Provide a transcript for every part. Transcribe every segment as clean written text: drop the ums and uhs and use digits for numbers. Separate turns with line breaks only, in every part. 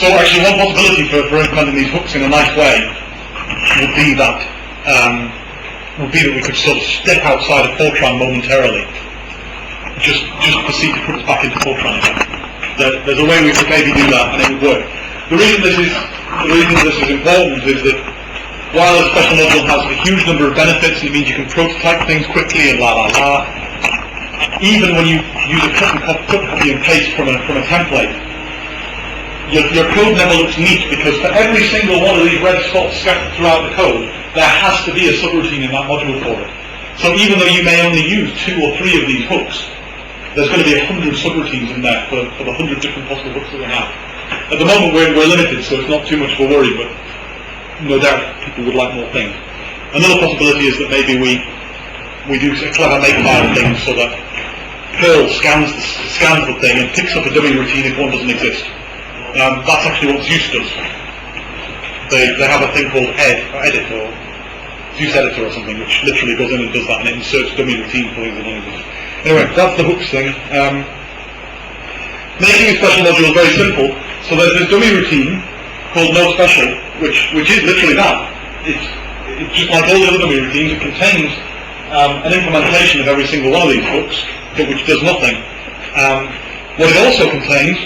So actually one possibility for implementing these hooks in a nice way would be that we could sort of step outside of Fortran momentarily, just proceed to put us back into Fortran again. There's a way we could maybe do that and it would work. The reason this is important is that while a special module has a huge number of benefits, and it means you can prototype things quickly and even when you use a cut copy and paste from a template, your code never looks neat, because for every single one of these red spots scattered throughout the code, there has to be a subroutine in that module for it. So even though you may only use 2 or 3 of these hooks, there's going to be 100 subroutines in there for the 100 different possible hooks that we have. At the moment we're limited, so it's not too much of a worry, but no doubt people would like more things. Another possibility is that maybe we do a clever makefile thing so that Perl scans the thing and picks up a dummy routine if one doesn't exist. That's actually what Zeus does. They have a thing called edit or Zeus editor or something, which literally goes in and does that, and it inserts dummy routines for things that don't exist. Anyway, that's the hooks thing. Making a special module is very simple. So there's this dummy routine called no special, which is literally that. It's just like all the other dummy routines. It contains an implementation of every single one of these hooks, which does nothing. What it also contains,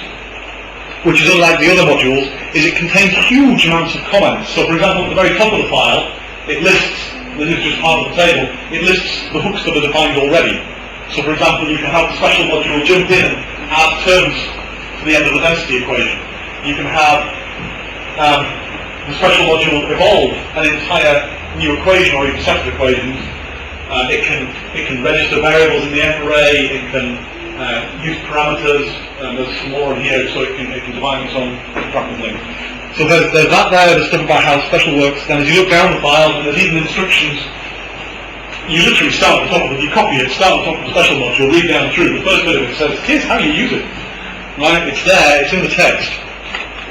which is unlike the other modules, is it contains huge amounts of comments. So for example, at the very top of the file, it lists, this is just part of the table, it lists the hooks that are defined already. So for example, you can have the special module jump in and add terms to the end of the density equation. You can have the special module evolve an entire new equation or even set of equations. It can register variables in the F array, it can use parameters, and there's some more in here, so it can define its own tracking things. So there's that there, the stuff about how special works. Then as you look down the file, and there's even instructions. You literally start at the top of it, you copy it, start at the top of the special module, read down through. The first bit of it says, here's how you use it. Right? It's there, it's in the text.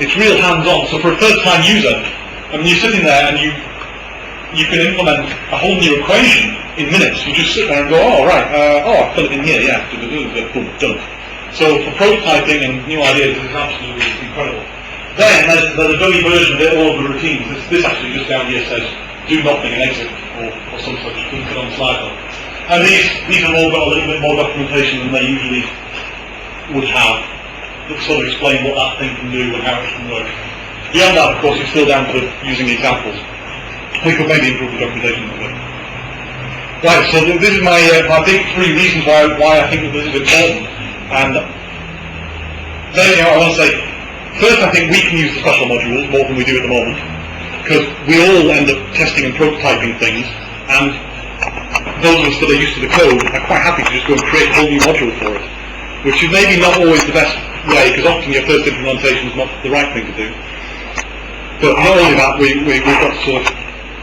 It's real hands-on. So for a first-time user, I mean, you're sitting there and you can implement a whole new equation in minutes. You just sit there and go, oh, right, I fill it in here, yeah, boom, done. So for prototyping and new ideas, this is absolutely incredible. Then there's a dummy version of it, all of the routines. This actually just down here says, do nothing and exit, or some such, couldn't put on the slide though. And these have all got a little bit more documentation than they usually would have, that sort of explain what that thing can do and how it can work. Beyond that, of course, it's still down to using examples. We could maybe improve the documentation a little bit. Right, so this is my big 3 reasons why I think that this is important. And then I want to say, first I think we can use the special modules more than we do at the moment, because we all end up testing and prototyping things, and those of us that are used to the code are quite happy to just go and create a whole new module for it, which is maybe not always the best way, because often your first implementation is not the right thing to do. But not only that, we've got sort of,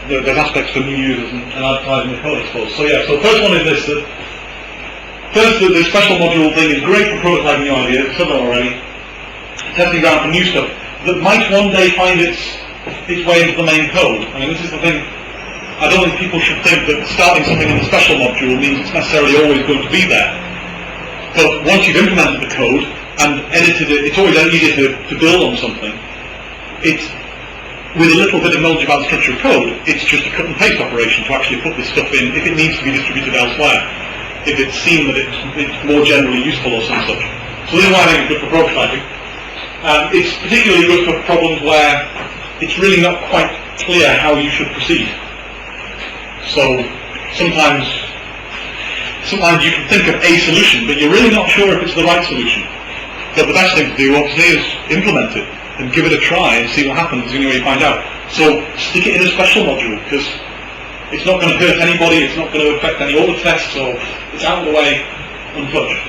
there's aspects for new users and advertising the code, I suppose. So yeah, so the first one is this, that first the special module thing is great for prototyping new ideas, said that already, testing ground for new stuff, that might one day find its way into the main code. I mean, this is the thing, I don't think people should think that starting something in the special module means it's necessarily always going to be there. But once you've implemented the code and edited it, it's always easier to build on something. It's, with a little bit of knowledge about the structure of code, it's just a cut and paste operation to actually put this stuff in if it needs to be distributed elsewhere, if it's seen that it's more generally useful or some such. So this is why I think it's good for prototyping. It's particularly good for problems where it's really not quite clear how you should proceed. So sometimes you can think of a solution, but you're really not sure if it's the right solution. But the best thing to do, obviously, is implement it and give it a try and see what happens. It's the only way you find out. So stick it in a special module, because it's not going to hurt anybody, it's not going to affect any other tests, so it's out of the way, untouched.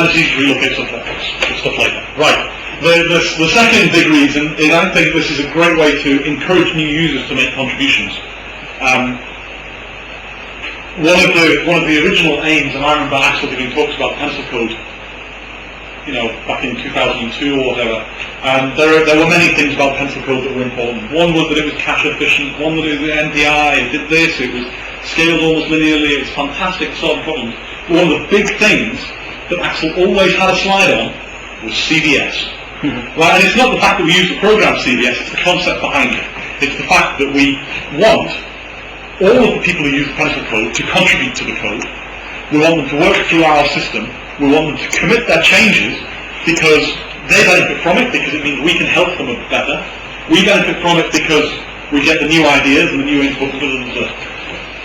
And it's easy to relocate stuff like that. Right. The second big reason is I think this is a great way to encourage new users to make contributions. One of the original aims, and I remember Axel giving talks about pencil code, back in 2002 or whatever, and there were many things about pencil code that were important. One was that it was cache efficient, one that it was NPI, it did this, it was scaled almost linearly, it was fantastic to solve problems. But one of the big things that Axel always had a slide on was CVS. Right, and it's not the fact that we use the program CVS, it's the concept behind it. It's the fact that we want all of the people who use the pencil code to contribute to the code. We want them to work through our system. We want them to commit their changes because they benefit from it, because it means we can help them better. We benefit from it because we get the new ideas and the new input, blah, blah, blah.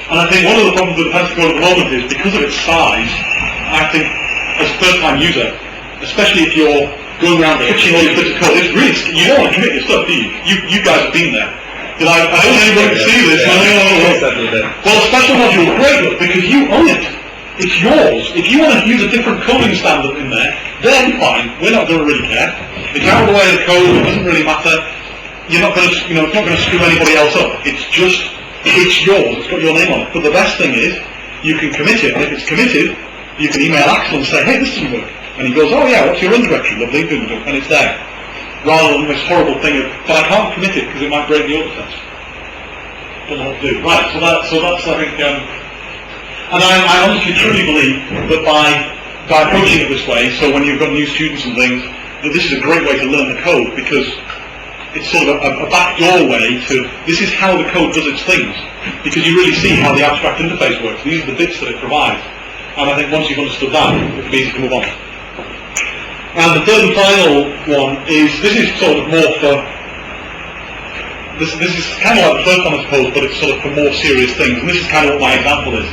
And I think one of the problems with the pencil code at the moment is because of its size, I think as a first-time user, especially if you're going around pitching all these bits of code, it's really, you don't want to commit your stuff, do you? You guys have been there. Because I don't want anyone to see this. Well, a special module is great, look, because you own it. It's yours. If you want to use a different coding standard in there, then fine. We're not going to really care. It's out of the way of the code. It doesn't really matter. You're not going to, it's not going to screw anybody else up. It's yours. It's got your name on it. But the best thing is, you can commit it. And if it's committed, you can email Axel and say, hey, this doesn't work. And he goes, oh yeah, what's your run directory? Lovely, and it's there. Rather than this horrible thing of, but I can't commit it because it might break the order test. Don't know what to do. Right, so that's I think, and I honestly truly believe that by approaching it this way, so when you've got new students and things, that this is a great way to learn the code because it's sort of a backdoor way to, this is how the code does its things. Because you really see how the abstract interface works. These are the bits that it provides. And I think once you've understood that, it'll be easy to move on. And the third and final one is, this is sort of more for, this is kind of like the first one I suppose, but it's sort of for more serious things. And this is kind of what my example is.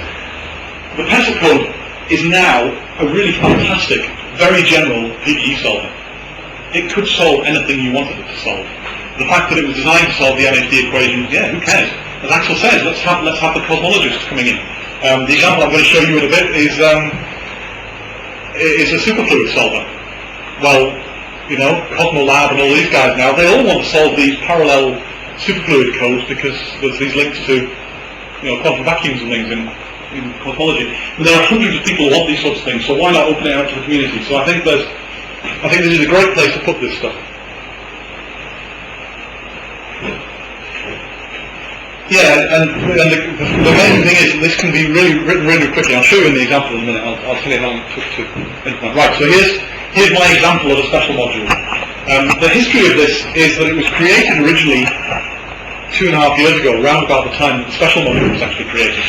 The pencil code is now a really fantastic, very general PDE solver. It could solve anything you wanted it to solve. The fact that it was designed to solve the MHD equation, yeah, who cares? As Axel says, let's have the cosmologists coming in. The example I'm going to show you in a bit is a superfluid solver. Well, you know, Cosmolab and all these guys now, they all want to solve these parallel superfluid codes because there's these links to, you know, quantum vacuums and things in cosmology. And there are hundreds of people who want these sorts of things, so why not open it out to the community? So I think this is a great place to put this stuff. Yeah, and the main thing is this can be written really quickly. I'll show you in the example in a minute. I'll tell you how long it took to implement. Right, so here's my example of a special module. The history of this is that it was created originally 2.5 years ago, around about the time that the special module was actually created.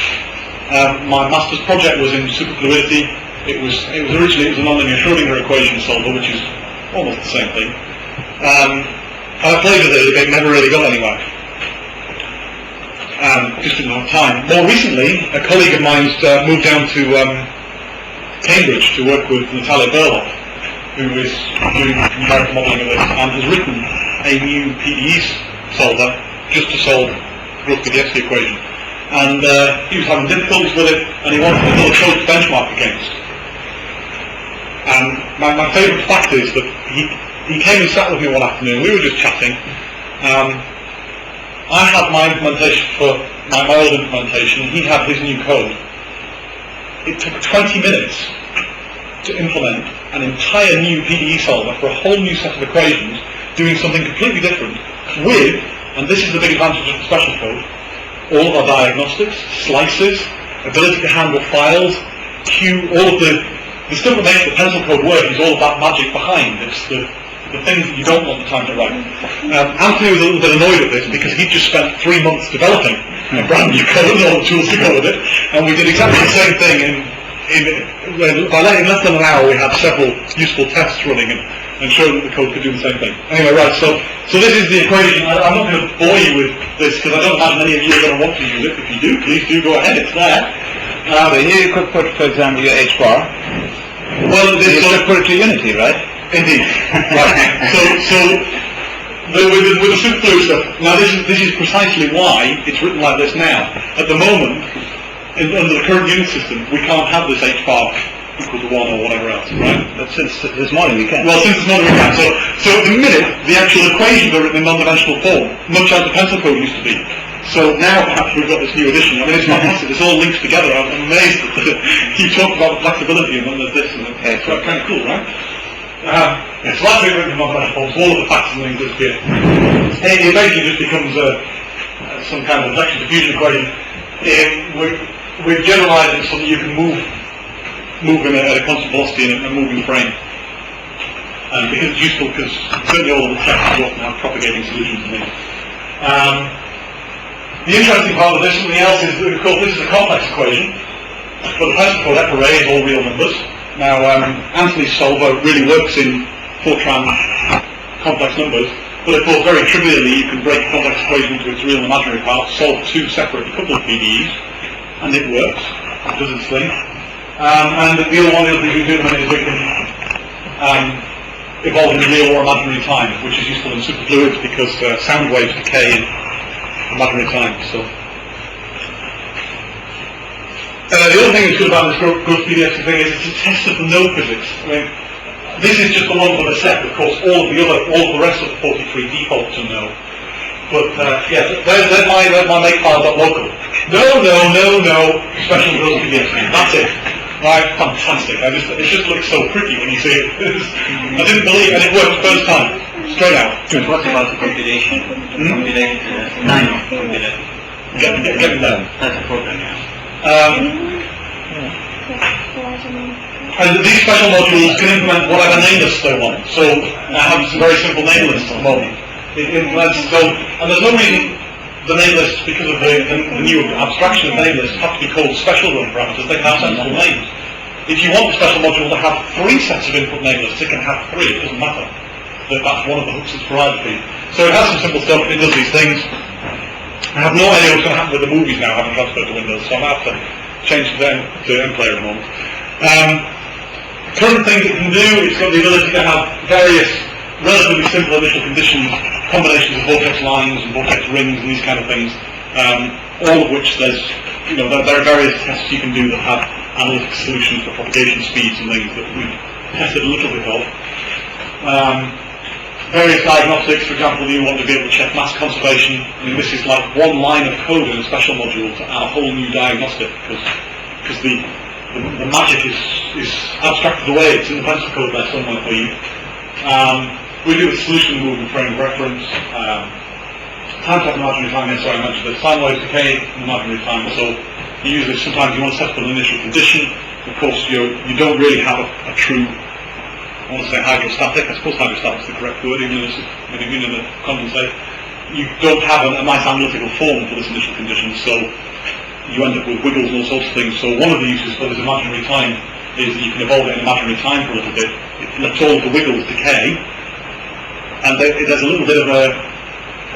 My master's project was in superfluidity. It was a nonlinear Schrodinger equation solver, which is almost the same thing. I played with it a bit, never really got anywhere. Just didn't have time. More recently, a colleague of mine's moved down to Cambridge to work with Natalia Burloff, who is doing numerical modelling of this, and has written a new PDE solver just to solve Grothe-Gilevsky equation. And he was having difficulties with it, and he wanted another code to benchmark against. And my favourite fact is that he came and sat with me one afternoon. We were just chatting. I had my implementation for my old implementation, and he had his new code. It took 20 minutes to implement an entire new PDE solver for a whole new set of equations, doing something completely different with, and this is the big advantage of the special code, all of our diagnostics, slices, ability to handle files, queue, all of the stuff that makes the pencil code work is all of that magic behind. It's the things that you don't want the time to write. Anthony was a little bit annoyed at this because he'd just spent 3 months developing a brand new code and all the tools to go with it, and we did exactly the same thing in less than an hour. We had several useful tests running and showed that the code could do the same thing. Anyway, right, so this is the equation. I'm not going to bore you with this because I don't imagine any of you are going to want to use it. If you do, please do go ahead, it's there.
So here you could put, for example, your H bar.
Well,
you could put it to Unity, right?
Indeed. Right. So with the superfluid stuff, now this is precisely why it's written like this now. At the moment, under the current unit system, we can't have this H bar equal to 1 or whatever else, right?
But since this morning we can.
Well, since this morning we can. So at the minute, the actual equations are written in non-dimensional form, much as the pencil code used to be. So now perhaps we've got this new edition. I mean, it's fantastic. It's all linked together. I'm amazed that you talk about the flexibility and then there's this and it's kind of cool, right? So that's it written in non-dimensional form. So all of the factors and things disappear. It basically just becomes some kind of vector diffusion equation. We've generalized it so that you can move at a constant velocity in a moving frame. because it's useful, because certainly all of the tests you often have propagating solutions in it. The interesting part of this, something else, is that, of course, this is a complex equation, but the principle called f-array is all real numbers. Now, Antony's solver really works in Fortran complex numbers, but of course, very trivially, you can break a complex equation into its real and imaginary parts, solve two separate coupled PDEs, and it works. It does its thing. And the other thing we can do in a minute is we can evolve in real or imaginary time, which is useful in superfluids because sound waves decay in imaginary time. So, the other thing that's good about this gross PDF thing is it's a test of the node physics. I mean, this is just the one for the set. Of course, all of the rest of the 43 default to no. But yeah, there's my makefile.local. No. Special gross PDF. That's it. Right, fantastic. It just looks so pretty when you see it. I didn't believe, and it worked first time, straight out.
What about the compilation? Compilation to the 9 compilation.
Get it done.
That's a program, yeah.
And these special modules can implement whatever name lists they want. So I have a very simple name list at the moment. It implements, and there's no reason the name list, because of the new abstraction of name lists, have to be called special run parameters. They can have sensible names. If you want the special module to have 3 sets of input name lists, it can have 3. It doesn't matter. That's one of the hooks it's provided for you. So it has some simple stuff. It does these things. I have no idea what's going to happen with the movies now, having transferred to Windows, so I'm going to have to change to MPlayer at the moment. Current things it can do, it's got the ability to have various relatively simple initial conditions, combinations of vortex lines and vortex rings and these kind of things, all of which there are various tests you can do that have analytic solutions for propagation speeds and things that we've tested a little bit of. Various diagnostics, for example, you want to be able to check mass conservation. I mean, this is like one line of code in a special module to add a whole new diagnostic, because the magic is abstracted away. It's in the pencil code there somewhere for you. We do a solution movement frame of reference. Time to imaginary time, sorry, I mentioned this. Time waves decay in imaginary time. So you use this, sometimes you want to set up an initial condition. Of course, you don't really have a true, I want to say hydrostatic. I suppose hydrostatic is the correct word, even in a condensate. You don't have a nice analytical form for this initial condition, so you end up with wiggles and all sorts of things. So one of the uses for this imaginary time is that you can evolve it in imaginary time for a little bit. It lets all of the wiggles decay, and there's a little bit of a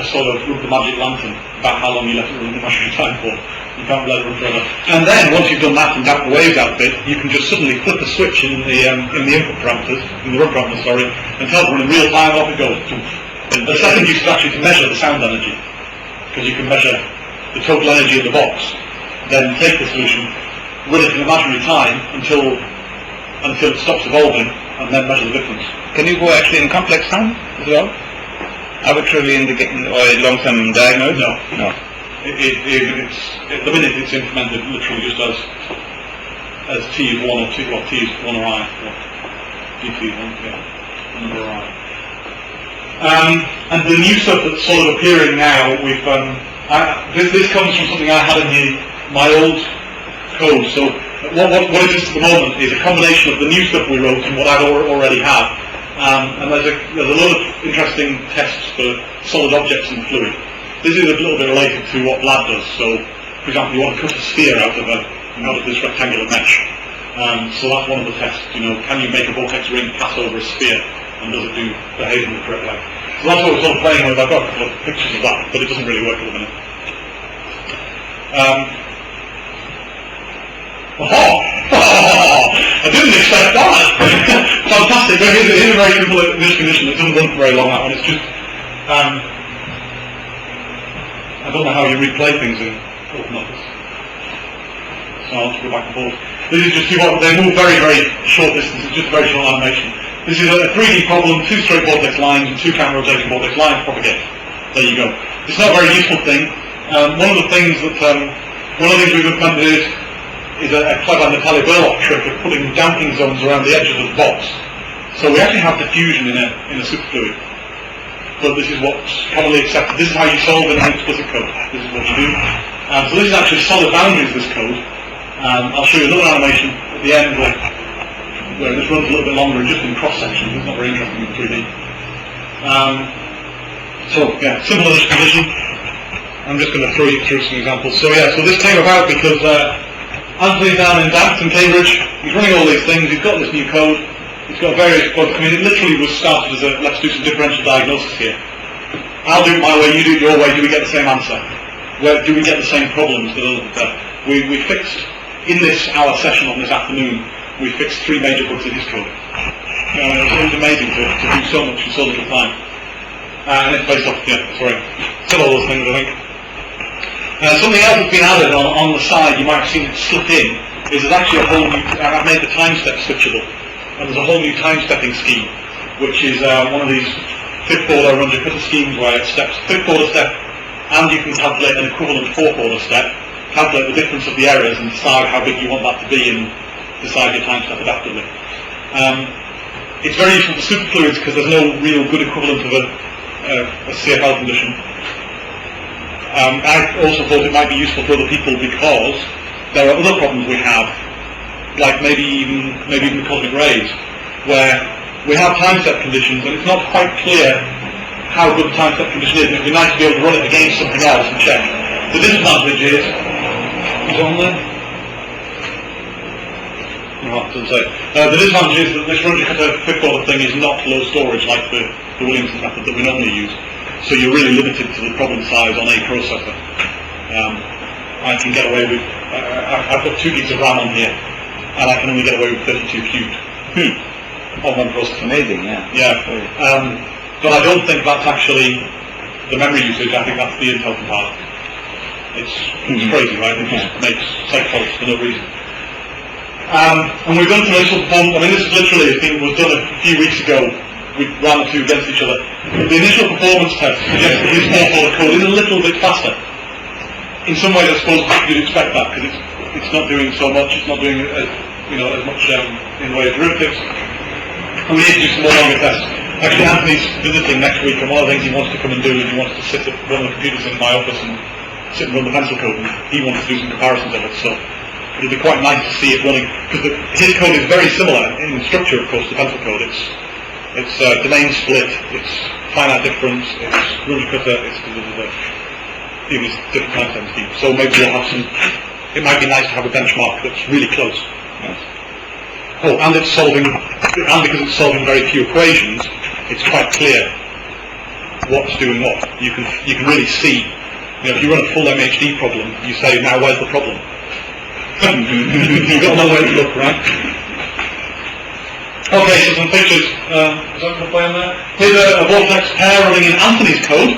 sort of rub the magic lantern about how long you let it run in imaginary time for. You can't let it run forever. And then, once you've done that and damp the waves out a bit, you can just suddenly flip a switch in the input parameters, in the run parameters, sorry, and tell it to run in real time, and off it goes. And the second use is actually to measure the sound energy, because you can measure the total energy of the box, then take the solution, run it in imaginary time until it stops evolving, and then measure the difference.
Can you go actually in complex time as well? Arbitrarily indicate or long-term diagnose?
No. It's at the minute it's implemented literally just as T is 1 or T, well, T is 1 or I, DT is 1, yeah, number or I. And the new stuff that's sort of appearing now, this comes from something I had in my old code. So what exists at the moment is a combination of the new stuff we wrote and what I already have. And there's a lot of interesting tests for solid objects and fluid. This is a little bit related to what Vlad does. So, for example, you want to cut a sphere out of this rectangular mesh. So that's one of the tests. Can you make a vortex ring pass over a sphere, and does it behave in the correct way? So that's what we're sort of playing with. I've got a couple of pictures of that, but it doesn't really work at the minute. I didn't expect that. Fantastic. Here's a very simple initial condition. It doesn't run for very long, that one. It's just I don't know how you replay things in open office. So I'll have to go back and forth. This is just they move very, very short distances, just a very short animation. This is a 3D problem, 2 straight vortex lines and 2 counter-rotating vortex lines propagate. There you go. It's not a very useful thing. One of the things we've implemented is a clever Natalia Burlock trick of putting damping zones around the edges of the box. So we actually have diffusion in a superfluid. But this is what's commonly accepted. This is how you solve it in explicit code. This is what you do. So this is actually solid boundaries, this code. I'll show you another animation at the end where where this runs a little bit longer and just in cross sections. It's not very interesting in 3D. So yeah, simple initial condition. I'm just going to throw you through some examples. So yeah, so this came about because Anthony's down in Danton, Cambridge. He's running all these things. He's got this new code. He's got various bugs. I mean, it literally was started as a let's do some differential diagnosis here. I'll do it my way, you do it your way. Do we get the same answer? Where do we get the same problems? We fixed in this hour session on this afternoon. We fixed 3 major bugs in his code. It was amazing to do so much in so little time. And it's based off, still all those things, I think. Something else that's been added on the side, you might have seen it slip in, is there's actually a whole new, I've made the time step switchable. And there's a whole new time stepping scheme, which is one of these 5th order runs cutter schemes where it steps 5th order step, and you can calculate an equivalent 4th order step, calculate the difference of the errors and decide how big you want that to be and decide your time step adaptively. It's very useful for superfluids because there's no real good equivalent of a CFL condition. I also thought it might be useful for other people because there are other problems we have, like maybe even the cosmic rays, where we have time step conditions and it's not quite clear how good the time step condition is. It'd be nice to be able to run it against something else and check. The disadvantage is it on there? No, it doesn't say. The disadvantage is that this run-to-cutter 5th order thing is not low storage like the Williamson method that we normally use. So you're really limited to the problem size on a processor. I can get away with, I've got 2 gigs of RAM on here, and I can only get away with 32 cubed on one processor.
Amazing, yeah.
Yeah. But I don't think that's actually the memory usage. I think that's the Intel compiler. It's crazy, right? It just makes seg faults for no reason. And we've done some initial performance. I mean, this is literally was done a few weeks ago. We ran the 2 against each other. The initial performance test suggests that his 4th order code is a little bit faster. In some ways, I suppose you'd expect that because it's not doing so much. It's not doing as much in the way of derivatives. And we need to do some more longer tests. Actually, Anthony's visiting next week, and one of the things he wants to come and do is he wants to sit at one of the computers in my office and sit and run the pencil code. And he wants to do some comparisons of it. So it'll be quite nice to see it running because his code is very similar in structure, of course, to pencil code. It's domain split, it's finite difference, it's run cutter, it's these different time step schemes. So maybe we'll have some. It might be nice to have a benchmark that's really close. Yes. Oh, and because it's solving very few equations, it's quite clear what's doing what. You can really see. If you run a full MHD problem, you say, now where's the problem? You've got to know where to look, right? Okay, so some pictures. Is that going to play on there? Here's a vortex pair running in Anthony's code.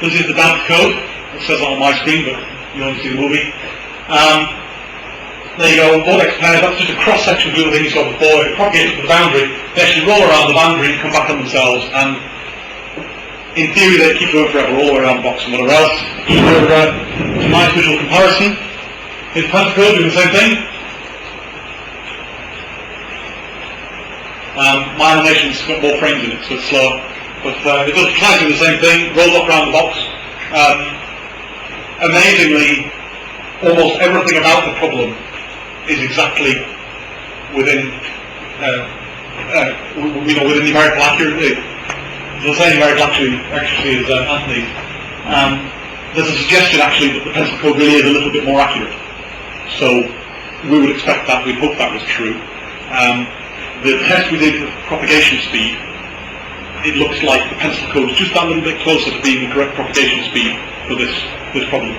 This is the Dant code. It says that on my screen, but you only see the movie. There you go, vortex pair. That's just a cross-section of the thing you saw before. It propagates to the boundary. They actually roll around the boundary and come back on themselves. And in theory, they keep going forever, all the way around the box and whatever else. It's a nice visual comparison. Here's Panther code doing the same thing. My animation's got more frames in it, so it's slower. But it does exactly the same thing, rolls up around the box. Amazingly, almost everything about the problem is exactly within within numerical accuracy. The same numerical accuracy as Anthony's. There's a suggestion actually that the pencil code really is a little bit more accurate. So we would expect that, we'd hope that was true. The test we did with propagation speed, it looks like the pencil code is just that little bit closer to being the correct propagation speed for this problem.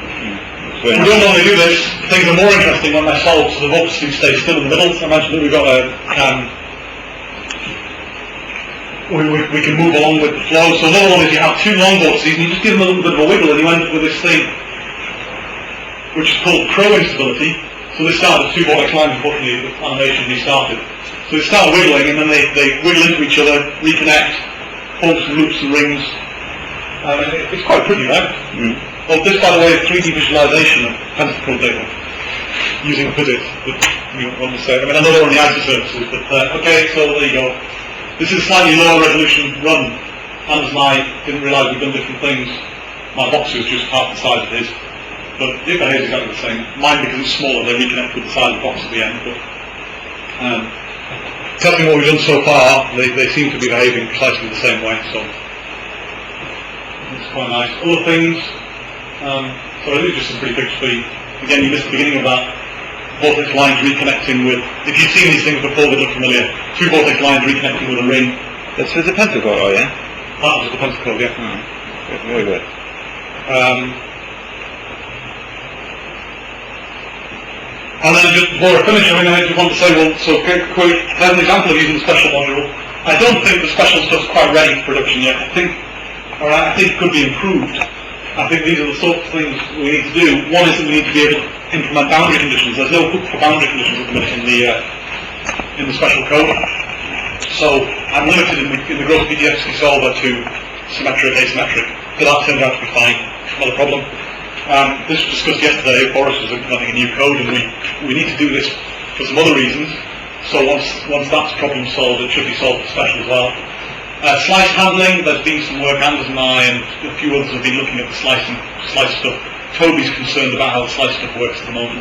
We don't normally do this. Things are more interesting when they're solved, so the vortices stay still in the middle. So I mentioned that we've got we can move along with the flow. So another one is you have 2 long vortices and you just give them a little bit of a wiggle and you end up with this thing which is called crow instability. So this started 2 vortex lines before the animation restarted. So they start wiggling and then they wiggle into each other, reconnect, form some loops and rings. It's quite pretty, right? Well, this, by the way, is 3D visualization of pencil code data using physics. You want to say? I mean, I know they're on the isosurfaces, but okay, so there you go. This is a slightly lower resolution run. Anders and I didn't realise we'd done different things. My box was just half the size of his, but it behaves exactly the same. Mine, because it's smaller, they reconnect with the size of the box at the end. But testing what we've done so far, they seem to be behaving precisely the same way, so it's quite nice. Other things, so I do just some pretty pictures for you. Again, you missed the beginning of that. Vortex lines reconnecting with, if you've seen these things before, they look familiar. Two vortex lines reconnecting with a ring.
That's with the pencil code, oh yeah?
That was the pencil code, yeah.
Very good.
And then just before I finish, I just want to say, well, so quick, there's an example of using the special module. I don't think the special stuff's quite ready for production yet. I think it could be improved. I think these are the sorts of things we need to do. One is that we need to be able to implement boundary conditions. There's no hook for boundary conditions at the minute in the special code. So I'm limited in the gross PTFC solver to symmetric, asymmetric. But that turned out to be fine. Not a problem. This was discussed yesterday. Forrest was implementing a new code, and we need to do this for some other reasons. So once that's problem solved, it should be solved for special as well. Slice handling, there's been some work, Anders and I and a few others have been looking at the slice stuff. Toby's concerned about how the slice stuff works at the moment,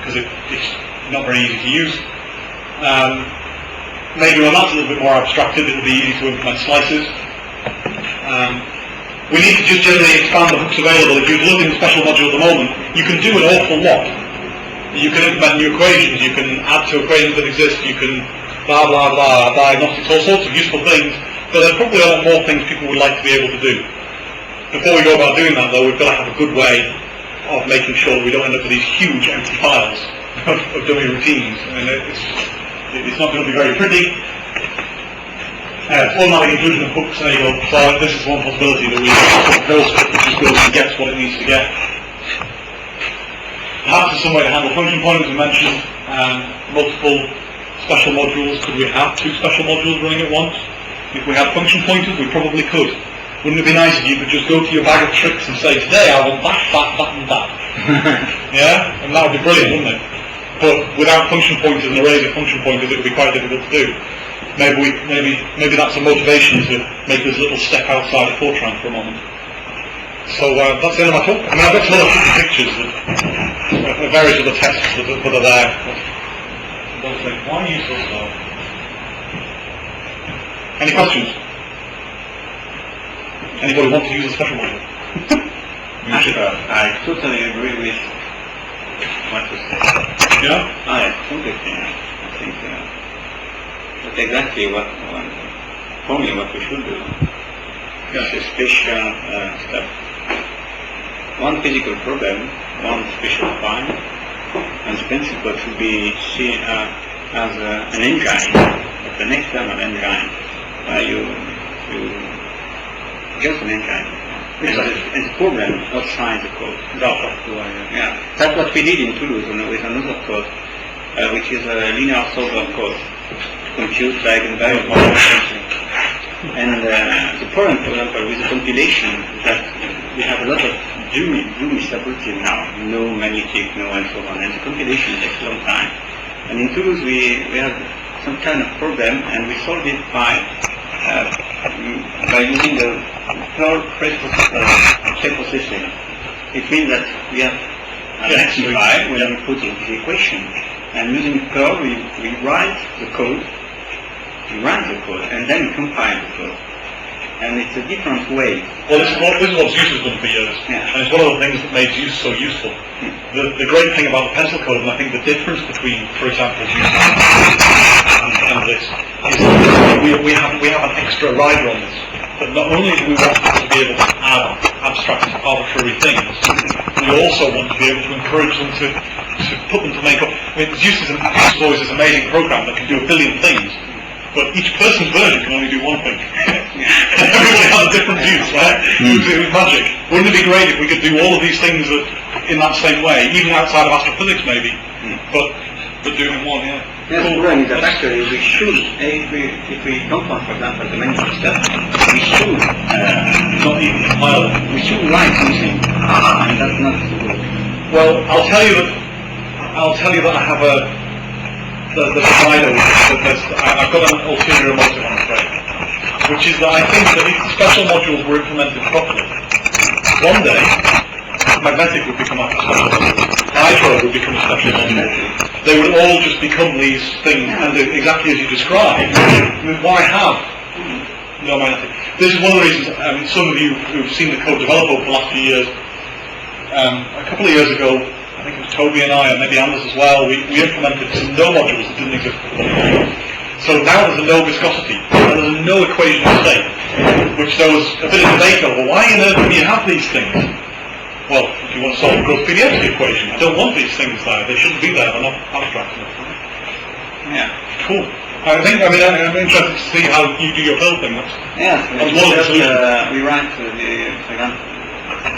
because it's not very easy to use. Maybe when that's a little bit more abstracted, it'll be easy to implement slices. We need to just generally expand the hooks available. If you look in the special module at the moment, you can do an awful lot. You can implement new equations, you can add to equations that exist, you can blah blah blah, diagnostics, all sorts of useful things. But there's probably a lot more things people would like to be able to do. Before we go about doing that though, we've got to have a good way of making sure that we don't end up with these huge empty files of dummy routines. I mean, it's not going to be very pretty. Automatic inclusion of hooks, there you go. So this is one possibility that we put those script which just goes and gets what it needs to get. Perhaps there's some way to handle function pointers, we mentioned, multiple special modules. Could we have two special modules running at once? If we had function pointers, we probably could. Wouldn't it be nice if you could just go to your bag of tricks and say, today I want that and that. Yeah? And that would be brilliant, wouldn't it? But without function pointers and arrays of function pointers, it would be quite difficult to do. Maybe that's a motivation to make this little step outside of Fortran for a moment. So that's the end of my talk. I mean, I've got some other pictures of various other tests that are there. Don't think, why are you so slow? Any questions? Anybody want to use a special module?
I totally agree with what you said.
Yeah?
I completely. I think that's exactly for me what we should do. It's a special stuff. One physical problem, one special file, and the principle should be seen as an engine, an external engine. You just an engine. And the problem outside the code. Yeah. That's what we did in Toulouse with another code, which is a linear solver code to compute like a variable or something. And the problem, for example, with the compilation is that we have a lot of dummy subroutine now, no magnetic, no and so on, and the compilation takes a long time. And in Toulouse we have some kind of problem, and we solved it by using the Perl preprocessing. It means that we have an action file when we put in the equation, and using Perl we write the code, we run the code, and then we compile the code. And it's a different way.
Well, this is what Zeus has done for years, and it's one of the things that made Zeus so useful. The great thing about the pencil code, and I think the difference between, for example, Zeus and this, is that we have an extra rider on this. But not only do we want people to be able to add abstract arbitrary things, we also want to be able to encourage them to put them to make up. I mean, Zeus is always this amazing program that can do a billion things, but each person's version can only do one thing. Everybody has a different Zeus, right? It's magic. Wouldn't it be great if we could do all of these things in that same way, even outside of astrophysics maybe, but do it in one, yeah.
Yes, the problem is that actually we should, if we don't want, for example, the mental stuff, we should
Not even compile it.
we should write something, and that's not good.
Well, I'll tell you that I have the provider. I've got an ulterior motive, I'm afraid, which is that I think that if the special modules were implemented properly, one day magnetic would become a special module, hydro would become a special module. they would all just become these things, and exactly as you described. Why have no magnetic? This is one of the reasons. Some of you who've seen the code develop over the last few years, a couple of years ago, I think it was Toby and I, and maybe Anders as well, we implemented some no modules that didn't exist before. So now there's a no viscosity, and there's a no equation of state, which there was a bit of debate over. Why on earth do you have these things? Well, if you want to solve the Groth-Pilievsky equation, I don't want these things there. They shouldn't be there. They're not abstract enough.
Yeah.
Cool. I'm interested to see how you do your Perl thing.
Yes. We write the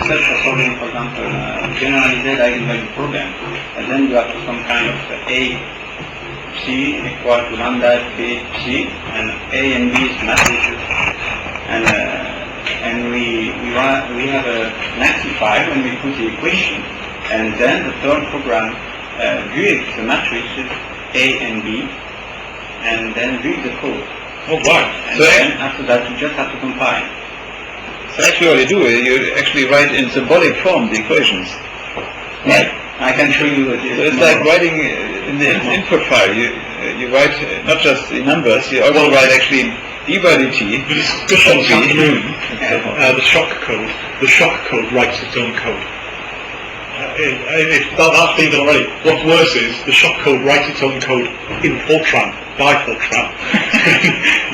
search for solving, for example, generalized eigenvalue problem, and then you have some kind of A C equal to lambda B C, and A and B is matrices, and we have an active file when we put the equation, and then the third program reads the matrices A and B, and then read the code.
Oh wow!
And then after that you just have to compile.
So actually what you do is you actually write in symbolic form the equations.
Right. I can show you.
So it's like writing in the input file. You write not just the numbers, you also write actually d by dt.
The discussion this afternoon, the shock code writes its own code. That's been done already. What's worse is the shock code writes its own code in Fortran, by Fortran.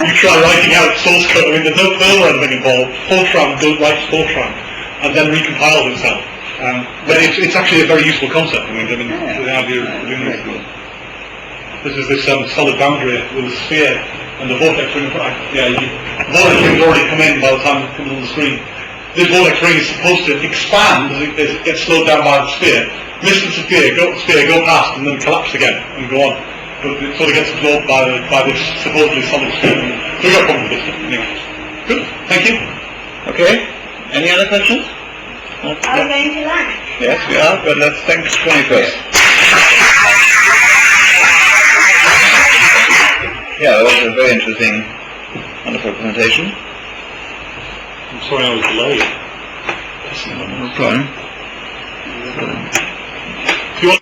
You try writing out source code, there's no Perl or anything involved. Fortran writes Fortran and then recompiles itself. But it's actually a very useful concept. The idea of doing this. This is this solid boundary with a sphere and the vortex ring. The vortex ring's already come in by the time it comes on the screen. This vortex ring is supposed to expand as it gets slowed down by the sphere. Miss the sphere, go past, and then collapse again and go on. But it sort of gets absorbed by this supposedly solid sphere. So we've got a problem with this. Anyway. Good, thank you.
Okay. Any other questions?
Are we going to lunch?
Yes, we are, but let's thank Tony first. Yeah, that was a very interesting, wonderful presentation.
I'm sorry I was delayed.
No problem.